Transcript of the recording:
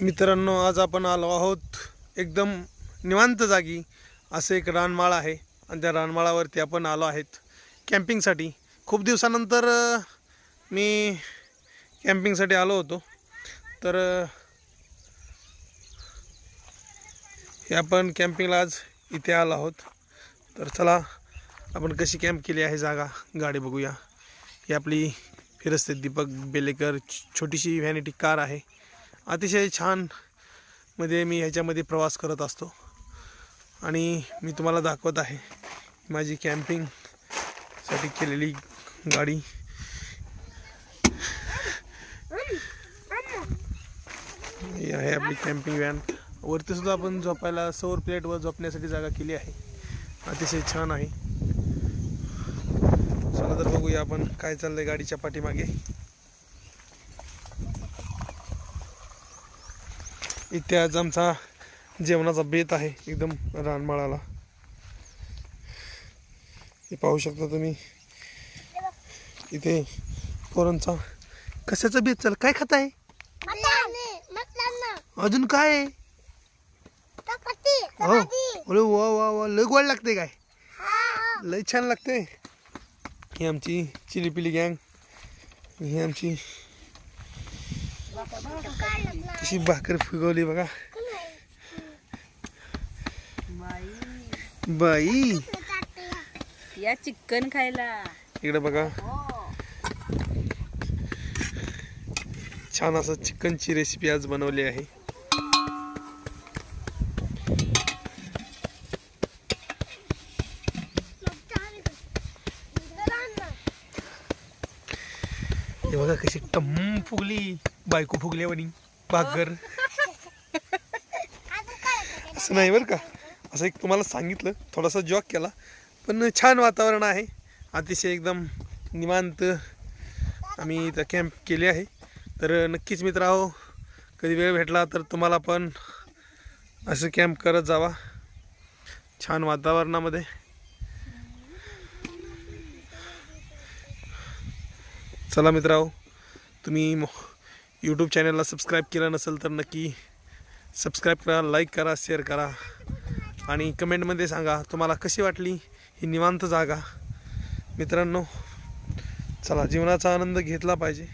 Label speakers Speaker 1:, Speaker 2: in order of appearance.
Speaker 1: मित्रांनो, आज आपण आलो आहोत एकदम निवांत जागी. असं एक रानमाळ आहे आणि त्या रानमाळावरती आपण आलो आहेत कॅम्पिंगसाठी. खूप दिवसानंतर मी कॅम्पिंगसाठी आलो होतो. तर हे आपण कॅम्पिंगला आज इथे आलो आहोत. तर चला आपण कशी कॅम्प केली आहे जागा गाडी बघूया. ही आपली फिरस्ते दीपक बेलेकर छोटीशी व्हॅनिटी कार आहे. अतिशय छान मध्ये मी ह्याच्यामध्ये प्रवास करत असतो आणि मी तुम्हाला दाखवत आहे माझी कॅम्पिंगसाठी केलेली गाडी. ही आहे आपली कॅम्पिंग व्हॅन. वरती सुद्धा आपण झोपायला सौर प्लेटवर झोपण्यासाठी जागा केली आहे. अतिशय छान आहे. चला तर बघूया आपण काय चाललंय गाडीच्या पाठीमागे. इथे आज आमचा जेवणाचा बेत आहे एकदम रानमाळाला. हे पाहू शकता तुम्ही. इथे पोरांचा कशाचा बेत चाल. काय खात आहे अजून काय आहे? हो अरे वा वा वा, लय गोड लागते काय? लय छान लागते. ही आमची चिलीपिली गँग. ही आमची कशी भाकर फुगवली बघा बाई.
Speaker 2: या चिकन खायला
Speaker 1: इकडे बघा. छान असं चिकनची रेसिपी आज बनवली आहे. हे बघा कशी टम फुगली. बायको फुगल्यावानी भाकर. असं नाही बरं का. असं एक तुम्हाला सांगितलं, थोडासा जॉक केला, पण छान वातावरण आहे. अतिशय एकदम निवांत आम्ही इथं कॅम्प केले आहे. तर नक्कीच मित्रांनो, कधी वेळ भेटला तर तुम्हाला पण असं कॅम्प करत जावा छान वातावरणामध्ये. चला मित्रांनो, तुम्ही यूट्यूब चॅनलला सबस्क्राईब केलं नसेल तर नक्की सबस्क्राईब करा, लाईक करा, शेअर करा आणि कमेंटमध्ये सांगा तुम्हाला कशी वाटली ही निवांत जागा. मित्रांनो, चला जीवनाचा आनंद घेतला पाहिजे.